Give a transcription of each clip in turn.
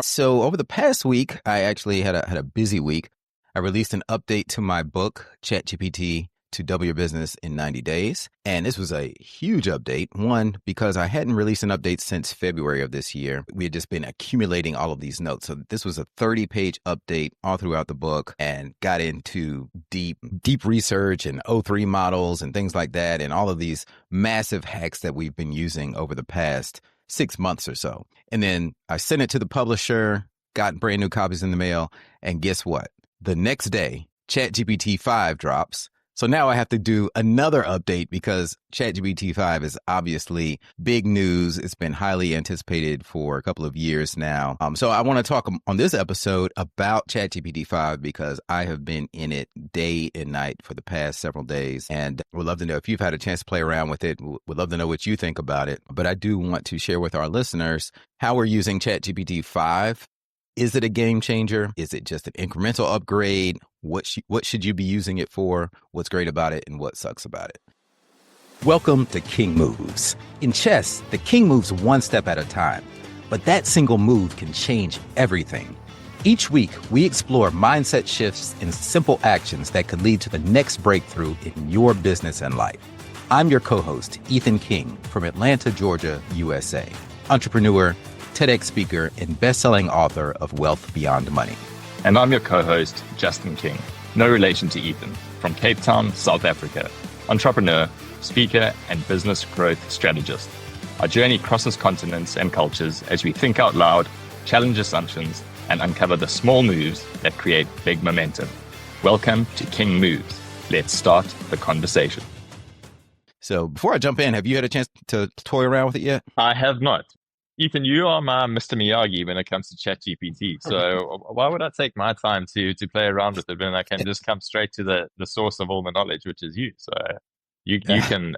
So over the past week, I actually had a busy week. I released an update to my book, ChatGPT to Double Your Business in 90 Days. And this was a huge update. One, because I hadn't released an update since February of this year. We had just been accumulating all of these notes. So this was a 30-page update all throughout the book and got into deep research and O3 models and things like that, and all of these massive hacks that we've been using over the past 6 months or so. And then I sent it to the publisher, got brand new copies in the mail, and guess what? The next day, ChatGPT-5 drops. So now I have to do another update because ChatGPT-5 is obviously big news. It's been highly anticipated for a couple of years now. So I want to talk on this episode about ChatGPT-5 because I have been in it day and night for the past several days, and would love to know if you've had a chance to play around with it. Would love to know what you think about it. But I do want to share with our listeners how we're using ChatGPT-5. Is it a game changer? Is it just an incremental upgrade? What should you be using it for? What's great about it and what sucks about it? Welcome to King Moves. In chess, the king moves one step at a time, but that single move can change everything. Each week, we explore mindset shifts and simple actions that could lead to the next breakthrough in your business and life. I'm your co-host, Ethan King, from Atlanta, Georgia, USA. Entrepreneur, TEDx speaker, and best-selling author of Wealth Beyond Money. And I'm your co-host, Justin King, no relation to Ethan, from Cape Town, South Africa, entrepreneur, speaker, and business growth strategist. Our journey crosses continents and cultures as we think out loud, challenge assumptions, and uncover the small moves that create big momentum. Welcome to King Moves. Let's start the conversation. So before I jump in, have you had a chance to toy around with it yet? I have not. Ethan, you are my Mr. Miyagi when it comes to ChatGPT. So why would I take my time to play around with it when I can just come straight to the source of all the knowledge, which is you? So you can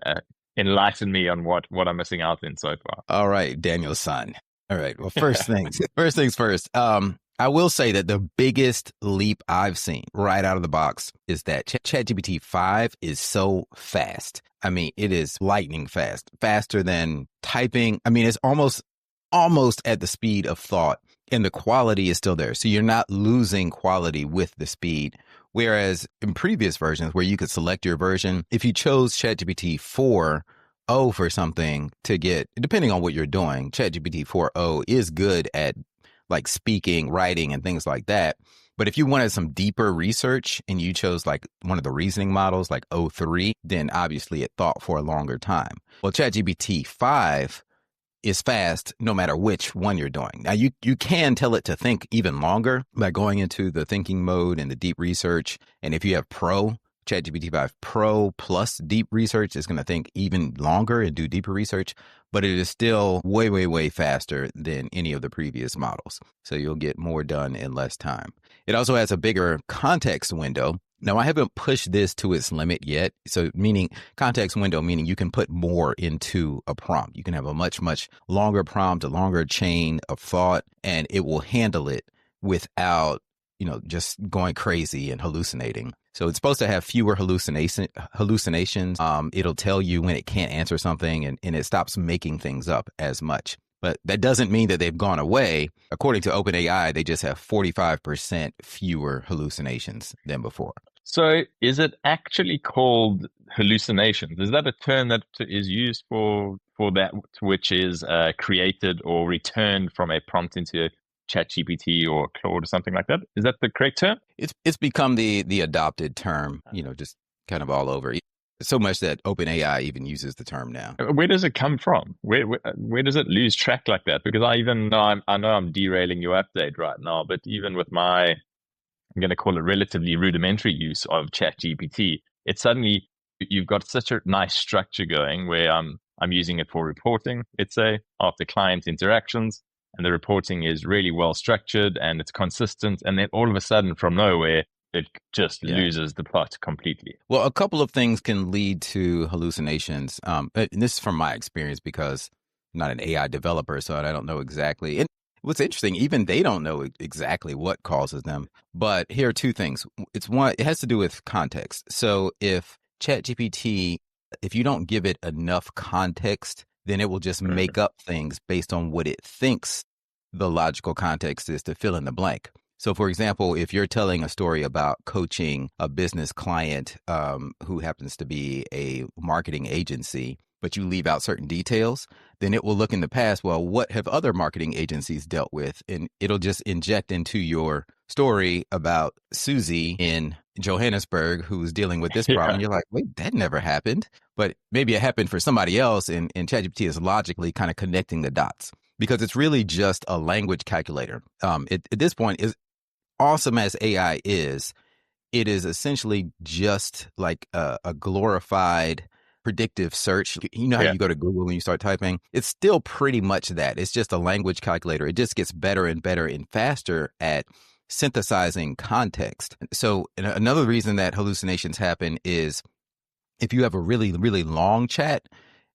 enlighten me on what I'm missing out in so far. All right, Daniel's son. All right. Well, first things first. I will say that the biggest leap I've seen right out of the box is that ChatGPT-5 is so fast. I mean, it is lightning fast, faster than typing. I mean, it's almost at the speed of thought, and the quality is still there. So you're not losing quality with the speed. Whereas in previous versions where you could select your version, if you chose ChatGPT 4.0 for something to get, depending on what you're doing, ChatGPT 4.0 is good at like speaking, writing, and things like that. But if you wanted some deeper research and you chose like one of the reasoning models like O3, then obviously it thought for a longer time. Well, ChatGPT 5 is fast no matter which one you're doing. Now, you can tell it to think even longer by going into the thinking mode and the deep research. And if you have ChatGPT-5 Pro plus deep research, is going to think even longer and do deeper research. But it is still way, way, way faster than any of the previous models. So you'll get more done in less time. It also has a bigger context window. Now, I haven't pushed this to its limit yet. So meaning context window, meaning you can put more into a prompt. You can have a much, much longer prompt, a longer chain of thought, and it will handle it without, just going crazy and hallucinating. So it's supposed to have fewer hallucinations. It'll tell you when it can't answer something, and it stops making things up as much. But that doesn't mean that they've gone away. According to OpenAI, they just have 45% fewer hallucinations than before. So is it actually called hallucinations? Is that a term that is used for that which is created or returned from a prompt into ChatGPT or Claude or something like that? Is that the correct term? It's become the adopted term, just kind of all over. So much that OpenAI even uses the term now. Where does it come from? Where does it lose track like that? Because I know I'm derailing your update right now, but even with my, I'm going to call it relatively rudimentary use of ChatGPT, it suddenly, you've got such a nice structure going where I'm using it for reporting, let's say, after client interactions, and the reporting is really well structured and it's consistent, and then all of a sudden from nowhere, it just loses the plot completely. Well, a couple of things can lead to hallucinations. And this is from my experience because I'm not an AI developer, so I don't know exactly. And what's interesting, even they don't know exactly what causes them. But here are two things. It has to do with context. So if ChatGPT, if you don't give it enough context, then it will just make up things based on what it thinks the logical context is to fill in the blank. So, for example, if you're telling a story about coaching a business client who happens to be a marketing agency, but you leave out certain details, then it will look in the past, well, what have other marketing agencies dealt with? And it'll just inject into your story about Susie in Johannesburg who's dealing with this problem. Yeah. And you're like, wait, that never happened. But maybe it happened for somebody else. And ChatGPT is logically kind of connecting the dots because it's really just a language calculator. At this point, is awesome as AI is, it is essentially just like a glorified predictive search. You know how Yeah. you go to Google and you start typing? It's still pretty much that. It's just a language calculator. It just gets better and better and faster at synthesizing context. So another reason that hallucinations happen is if you have a really, really long chat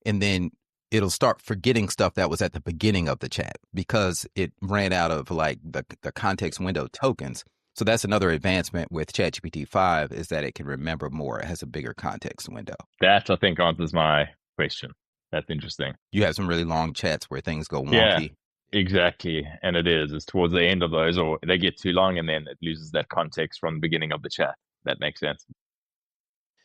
and then it'll start forgetting stuff that was at the beginning of the chat because it ran out of like the context window tokens. So that's another advancement with ChatGPT-5 is that it can remember more. It has a bigger context window. That I think answers my question. That's interesting. You have some really long chats where things go Yeah, wonky. exactly. And it is. It's towards the end of those, or they get too long and then it loses that context from the beginning of the chat. That makes sense.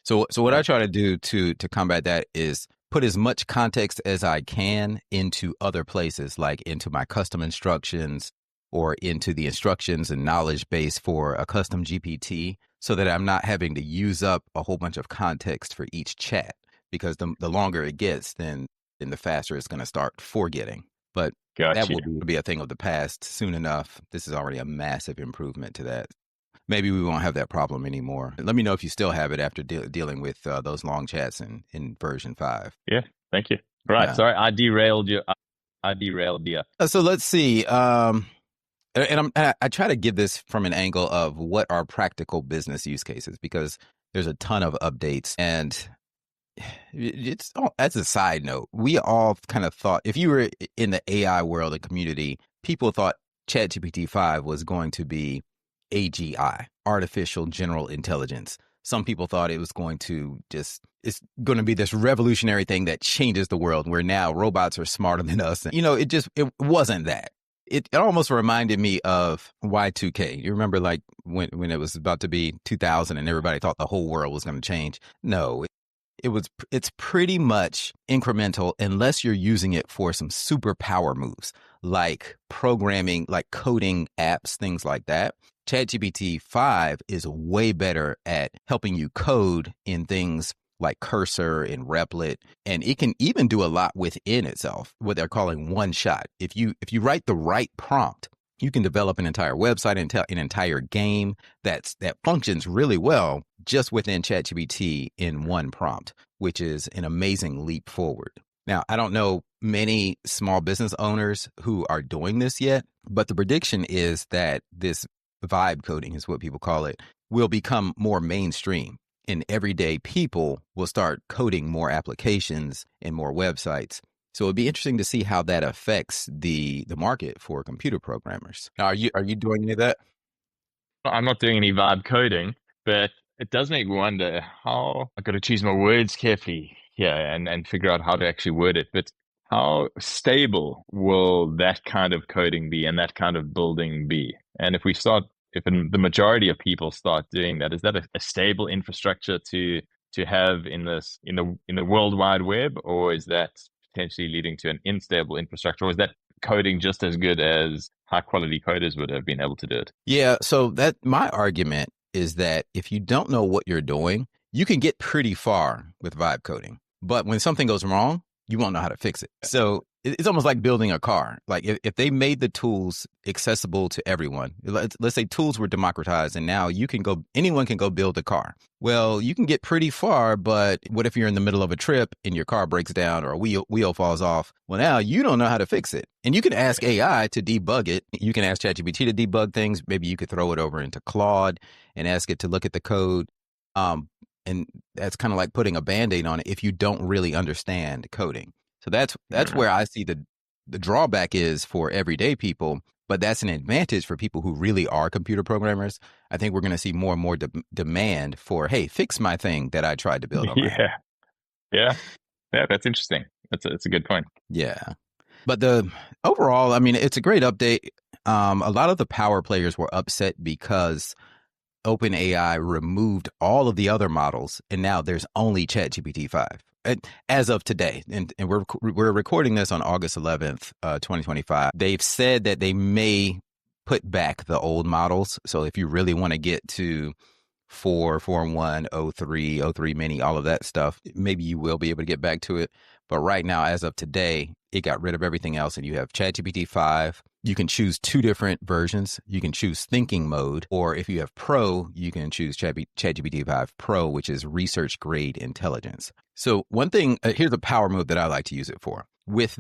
So what I Yeah. try to do to combat that is put as much context as I can into other places, like into my custom instructions or into the instructions and knowledge base for a custom GPT, so that I'm not having to use up a whole bunch of context for each chat. Because the longer it gets, then the faster it's going to start forgetting. But that Got you. will be a thing of the past soon enough. This is already a massive improvement to that. Maybe we won't have that problem anymore. Let me know if you still have it after dealing with those long chats in version 5. Yeah, thank you. Right. Yeah. Sorry, I derailed you. I derailed you. So let's see. I try to give this from an angle of what are practical business use cases because there's a ton of updates. And it's as a side note, we all kind of thought if you were in the AI world and community, people thought ChatGPT-5 was going to be AGI, artificial general intelligence. Some people thought it was going to it's going to be this revolutionary thing that changes the world where now robots are smarter than us. You know, it wasn't that. It almost reminded me of Y2K. You remember like when it was about to be 2000 and everybody thought the whole world was going to change? No, it's pretty much incremental unless you're using it for some superpower moves like programming, like coding apps, things like that. ChatGPT 5 is way better at helping you code in things like Cursor and Replit, and it can even do a lot within itself, what they're calling one shot. If you write the right prompt, you can develop an entire website and an entire game that functions really well just within ChatGPT in one prompt, which is an amazing leap forward. Now, I don't know many small business owners who are doing this yet, but the prediction is that this vibe coding is what people call it, will become more mainstream. And everyday people will start coding more applications and more websites. So it'd be interesting to see how that affects the market for computer programmers. Now, are you doing any of that? I'm not doing any vibe coding, but it does make me wonder how I got to choose my words carefully here and figure out how to actually word it. But how stable will that kind of coding be and that kind of building be? And if the majority of people start doing that, is that a stable infrastructure to have in the World Wide Web, or is that potentially leading to an unstable infrastructure, or is that coding just as good as high quality coders would have been able to do it? Yeah, so that my argument is that if you don't know what you're doing, you can get pretty far with vibe coding. But when something goes wrong, you won't know how to fix it. So it's almost like building a car. Like if they made the tools accessible to everyone, let's say tools were democratized and now anyone can go build a car. Well, you can get pretty far, but what if you're in the middle of a trip and your car breaks down or a wheel falls off? Well, now you don't know how to fix it. And you can ask AI to debug it. You can ask ChatGPT to debug things. Maybe you could throw it over into Claude and ask it to look at the code. And that's kind of like putting a Band-Aid on it if you don't really understand coding. So that's where I see the drawback is for everyday people, but that's an advantage for people who really are computer programmers. I think we're going to see more and more demand for, hey, fix my thing that I tried to build on my own. Yeah, yeah, yeah. That's interesting. That's a good point. Yeah. But the overall, I mean, it's a great update. A lot of the power players were upset because OpenAI removed all of the other models, and now there's only ChatGPT-5 as of today. And we're recording this on August 11th, 2025. They've said that they may put back the old models. So if you really want to get to 4.1, oh 03, oh 03 mini, all of that stuff, maybe you will be able to get back to it. But right now, as of today, it got rid of everything else. And you have ChatGPT-5. You can choose two different versions. You can choose thinking mode, or if you have Pro, you can choose ChatGPT-5 Pro, which is research grade intelligence. So one thing, here's a power move that I like to use it for. With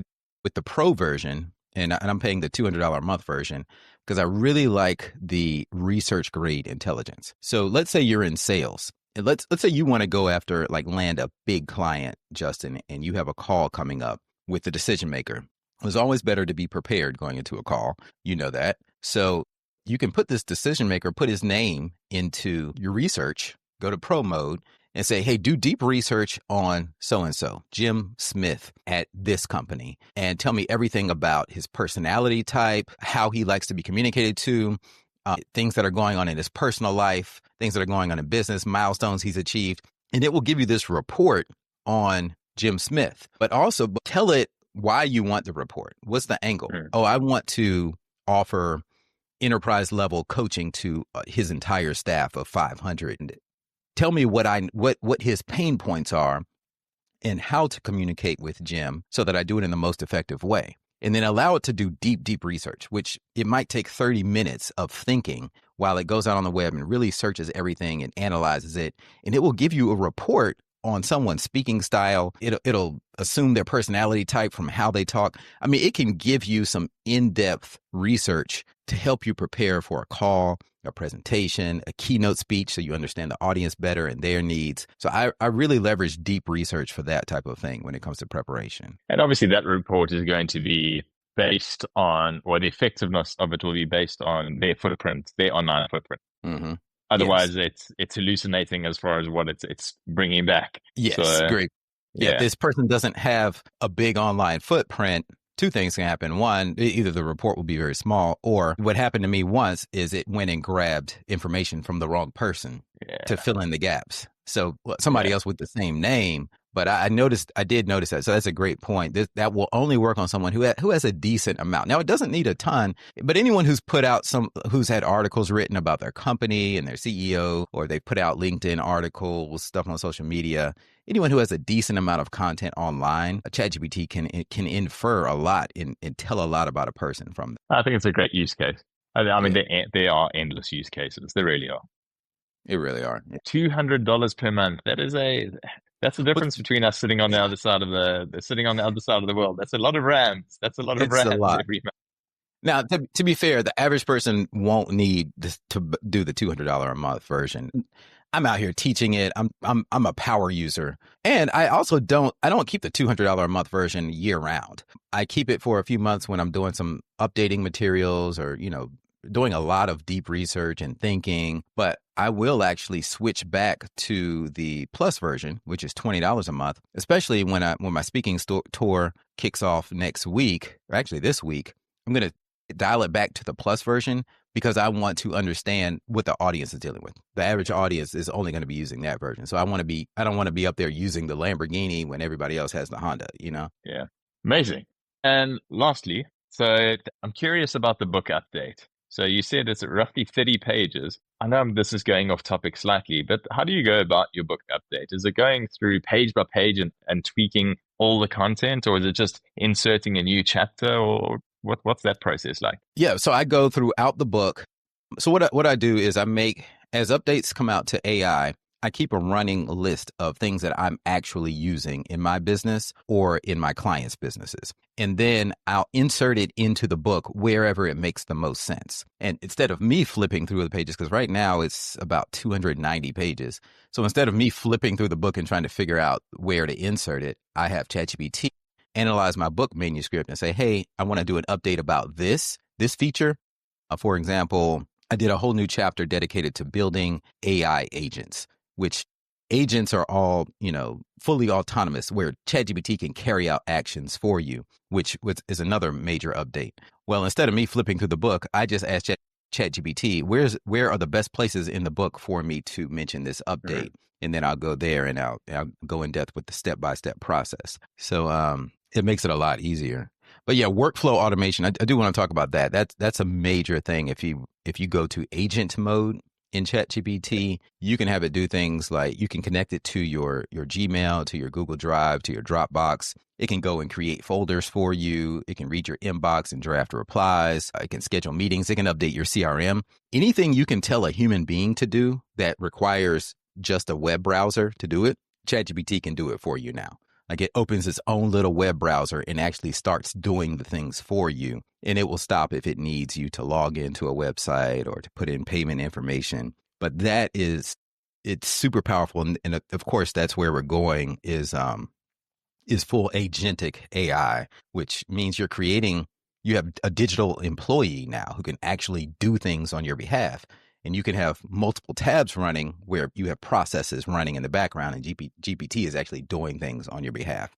the Pro version, and I'm paying the $200 a month version, because I really like the research grade intelligence. So let's say you're in sales. And let's say you want to go after, like, land a big client, Justin, and you have a call coming up with the decision maker. It's always better to be prepared going into a call. You know that. So you can put this decision maker, put his name into your research, go to Pro mode, and say, hey, do deep research on so-and-so, Jim Smith at this company, and tell me everything about his personality type, how he likes to be communicated to, things that are going on in his personal life, things that are going on in business, milestones he's achieved. And it will give you this report on Jim Smith, but also tell it why you want the report. What's the angle? Oh, I want to offer enterprise level coaching to his entire staff of 500. Tell me what his pain points are and how to communicate with Jim so that I do it in the most effective way. And then allow it to do deep research, which it might take 30 minutes of thinking while it goes out on the web and really searches everything and analyzes it. And it will give you a report on someone's speaking style. It'll assume their personality type from how they talk. I mean, it can give you some in-depth research to help you prepare for a call, a presentation, a keynote speech, so you understand the audience better and their needs. So I really leverage deep research for that type of thing when it comes to preparation. And obviously that report is going to be based on, or the effectiveness of it will be based on their footprint, their online footprint. Mm-hmm. Otherwise, it's hallucinating as far as what it's bringing back. Yes, so, great. Yeah, if this person doesn't have a big online footprint, two things can happen. One, either the report will be very small, or what happened to me once is it went and grabbed information from the wrong person to fill in the gaps. So somebody else with the same name. But I did notice that. So that's a great point. That will only work on someone who has a decent amount. Now, it doesn't need a ton, but anyone who's put out who's had articles written about their company and their CEO, or they put out LinkedIn articles, stuff on social media, anyone who has a decent amount of content online, ChatGPT can infer a lot and tell a lot about a person from that. I think it's a great use case. I mean, there are endless use cases. There really are. It really are. $200 per month. That's the difference between us sitting on the other side of the world. That's a lot of rams. That's a lot of rams every month. Now, to be fair, the average person won't need to do the $200 a month version. I'm out here teaching it. I'm a power user, and I also don't keep the $200 a month version year round. I keep it for a few months when I'm doing some updating materials or doing a lot of deep research and thinking. But I will actually switch back to the Plus version, which is $20 a month, especially when my speaking tour kicks off next week, or actually this week. I'm going to dial it back to the Plus version because I want to understand what the audience is dealing with. The average audience is only going to be using that version. So I don't want to be up there using the Lamborghini when everybody else has the Honda, Yeah. Amazing. And lastly, so I'm curious about the book update. So you said it's roughly 30 pages. I know this is going off topic slightly, but how do you go about your book update? Is it going through page by page and tweaking all the content, or is it just inserting a new chapter, or what's that process like? Yeah, so I go throughout the book. So what I do is as updates come out to AI, I keep a running list of things that I'm actually using in my business or in my clients' businesses. And then I'll insert it into the book wherever it makes the most sense. And instead of me flipping through the pages, because right now it's about 290 pages. So instead of me flipping through the book and trying to figure out where to insert it, I have ChatGPT analyze my book manuscript and say, hey, I want to do an update about this feature. For example, I did a whole new chapter dedicated to building AI agents, which agents are all, fully autonomous, where ChatGPT can carry out actions for you, which is another major update. Well, instead of me flipping through the book, I just asked ChatGPT, where are the best places in the book for me to mention this update? And then I'll go there and I'll go in depth with the step-by-step process. So it makes it a lot easier. But yeah, workflow automation, I do want to talk about that. That's a major thing. If you go to agent mode in ChatGPT, you can have it do things like you can connect it to your Gmail, to your Google Drive, to your Dropbox. It can go and create folders for you. It can read your inbox and draft replies. It can schedule meetings. It can update your CRM. Anything you can tell a human being to do that requires just a web browser to do it, ChatGPT can do it for you now. Like, it opens its own little web browser and actually starts doing the things for you. And it will stop if it needs you to log into a website or to put in payment information. But it's super powerful. And of course, that's where we're going is full agentic AI, which means you have a digital employee now who can actually do things on your behalf. And you can have multiple tabs running where you have processes running in the background, and GPT is actually doing things on your behalf.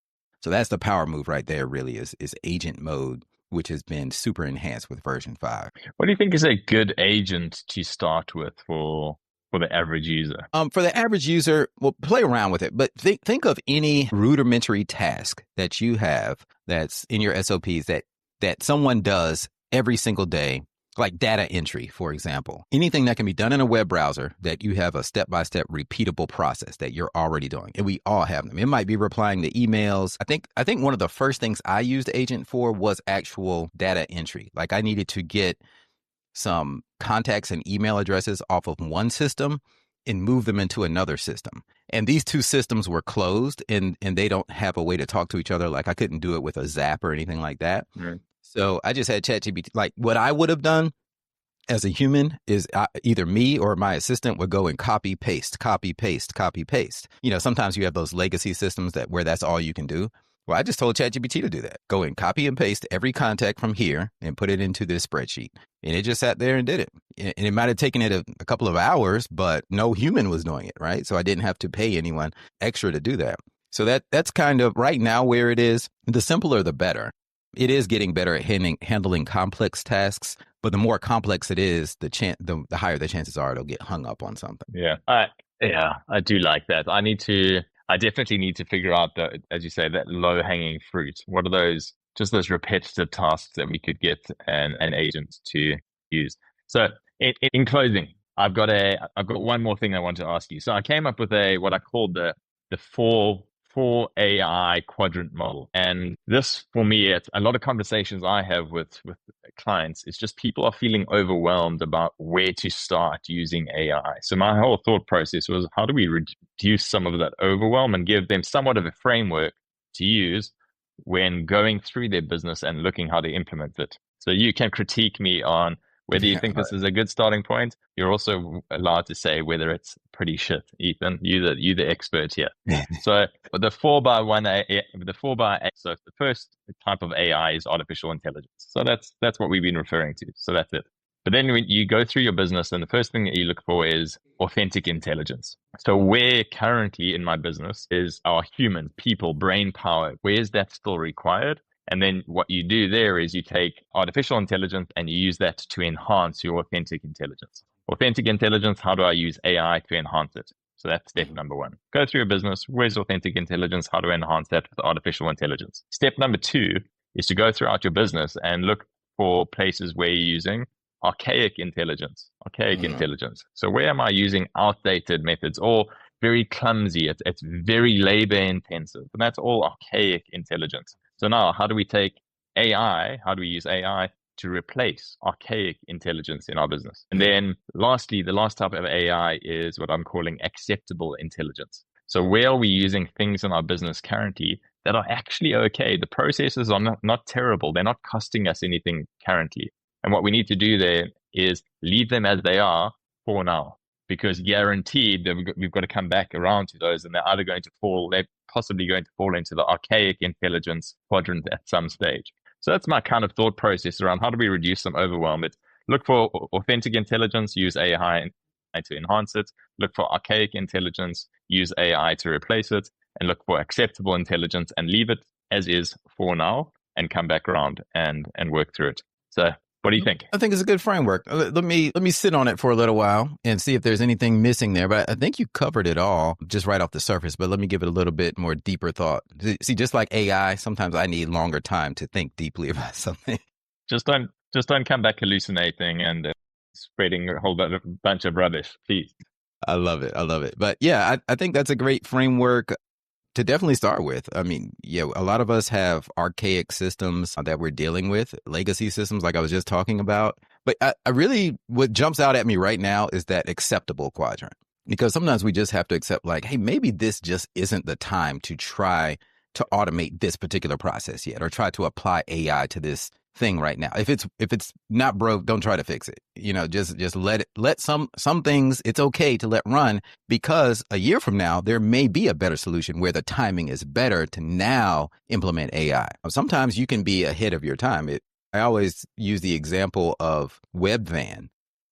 So that's the power move right there, really, is agent mode, which has been super enhanced with version 5. What do you think is a good agent to start with for the average user? For the average user, well, play around with it, but think of any rudimentary task that you have that's in your SOPs that someone does every single day, like data entry, for example. Anything that can be done in a web browser that you have a step-by-step repeatable process that you're already doing. And we all have them. It might be replying to emails. I think one of the first things I used Agent for was actual data entry. Like, I needed to get some contacts and email addresses off of one system and move them into another system. And these two systems were closed and they don't have a way to talk to each other. Like, I couldn't do it with a Zap or anything like that. So I just had ChatGPT. Like, what I would have done as a human is either me or my assistant would go and copy, paste, copy, paste, copy, paste. Sometimes you have those legacy systems where that's all you can do. Well, I just told ChatGPT to do that. Go and copy and paste every contact from here and put it into this spreadsheet. And it just sat there and did it. And it might have taken it a couple of hours, but no human was doing it, right? So I didn't have to pay anyone extra to do that. So that's kind of right now where it is. The simpler, the better. It is getting better at handling complex tasks, but the more complex it is, the higher the chances are it'll get hung up on something. Yeah, I do like that. I definitely need to figure out as you say, that low hanging fruit. What are those repetitive tasks that we could get an agent to use? So in closing, I've got one more thing I want to ask you. So I came up with what I called the four AI quadrant model. And this, for me, it's a lot of conversations I have with clients. It's just people are feeling overwhelmed about where to start using AI. So my whole thought process was, how do we reduce some of that overwhelm and give them somewhat of a framework to use when going through their business and looking how to implement it? So you can critique me on whether you think this is a good starting point. You're also allowed to say whether it's pretty shit, Ethan. You the expert here. So the 4x1, so the first type of AI is artificial intelligence. So that's what we've been referring to. So that's it. But then when you go through your business, and the first thing that you look for is authentic intelligence. So where currently in my business is our human people brain power? Where is that still required? And then what you do there is you take artificial intelligence and you use that to enhance your authentic intelligence. Authentic intelligence, how do I use AI to enhance it? So that's step number one. Go through your business. Where's authentic intelligence? How do I enhance that with artificial intelligence? Step number two is to go throughout your business and look for places where you're using archaic intelligence. So where am I using outdated methods or very clumsy? It's very labor intensive. And that's all archaic intelligence. So now, how do we take AI? How do we use AI to replace archaic intelligence in our business? And then lastly, the last type of AI is what I'm calling acceptable intelligence. So where are we using things in our business currently that are actually okay? The processes are not terrible. They're not costing us anything currently. And what we need to do there is leave them as they are for now, because guaranteed that we've got to come back around to those, and they're possibly going to fall into the archaic intelligence quadrant at some stage. So that's my kind of thought process around how do we reduce some overwhelm. It's look for authentic intelligence, use AI to enhance it, look for archaic intelligence, use AI to replace it, and look for acceptable intelligence and leave it as is for now and come back around and work through it. So what do you think? I think it's a good framework. Let me sit on it for a little while and see if there's anything missing there. But I think you covered it all just right off the surface. But let me give it a little bit more deeper thought. See, just like AI, sometimes I need longer time to think deeply about something. Just don't come back hallucinating and spreading a whole bunch of rubbish, please. I love it. I love it. But yeah, I think that's a great framework to definitely start with. I mean, yeah, a lot of us have archaic systems that we're dealing with, legacy systems like I was just talking about. But I really, what jumps out at me right now is that acceptable quadrant. Because sometimes we just have to accept like, hey, maybe this just isn't the time to try to automate this particular process yet, or try to apply AI to this thing right now. If it's not broke, don't try to fix it. Just let some things, it's okay to let run, because a year from now there may be a better solution where the timing is better to now implement AI. Sometimes you can be ahead of your time. I always use the example of Webvan.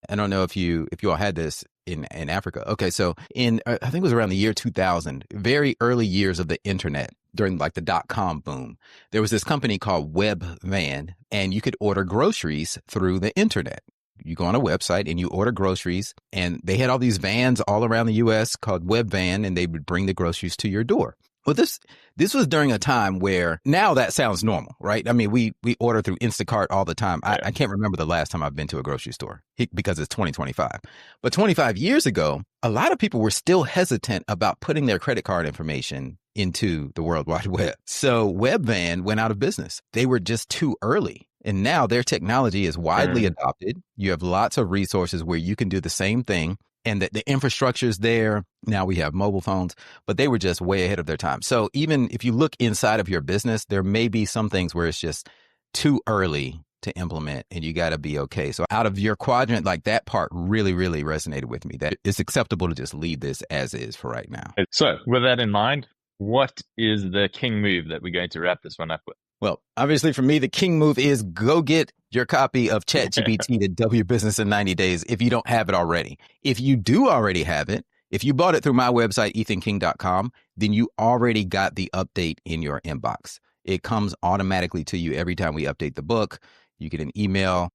I don't know if you all had this in Africa. Okay, so in I think it was around the year 2000, very early years of the internet, during like the .com boom, there was this company called Webvan, and you could order groceries through the internet. You go on a website and you order groceries, and they had all these vans all around the U.S. called Webvan, and they would bring the groceries to your door. Well, this was during a time where now that sounds normal, right? I mean, we order through Instacart all the time. I can't remember the last time I've been to a grocery store because it's 2025. But 25 years ago, a lot of people were still hesitant about putting their credit card information into the World Wide Web. So Webvan went out of business. They were just too early. And now their technology is widely adopted. You have lots of resources where you can do the same thing, and the infrastructure is there. Now we have mobile phones, but they were just way ahead of their time. So even if you look inside of your business, there may be some things where it's just too early to implement, and you got to be okay. So out of your quadrant, like that part really, really resonated with me, that it's acceptable to just leave this as is for right now. So with that in mind, what is the king move that we're going to wrap this one up with? Well, obviously for me, the king move is go get your copy of ChatGPT to double your business in 90 days if you don't have it already. If you do already have it, if you bought it through my website, ethanking.com, then you already got the update in your inbox. It comes automatically to you every time we update the book. You get an email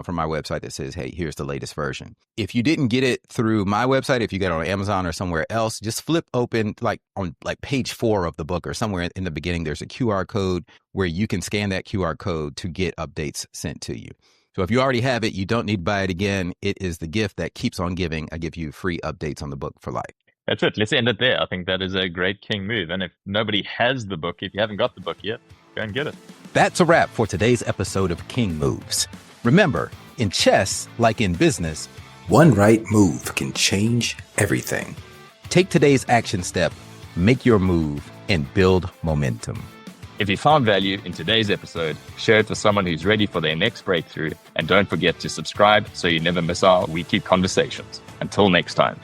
from my website that says, hey, here's the latest version. If you didn't get it through my website, if you get it on Amazon or somewhere else, just flip open on page 4 of the book or somewhere in the beginning, there's a QR code where you can scan that QR code to get updates sent to you. So if you already have it, you don't need to buy it again. It is the gift that keeps on giving. I give you free updates on the book for life. That's it. Let's end it there. I think that is a great king move. And if nobody has the book, if you haven't got the book yet, go and get it. That's a wrap for today's episode of King Moves. Remember, in chess, like in business, one right move can change everything. Take today's action step, make your move, and build momentum. If you found value in today's episode, share it with someone who's ready for their next breakthrough, and don't forget to subscribe so you never miss our weekly conversations. Until next time.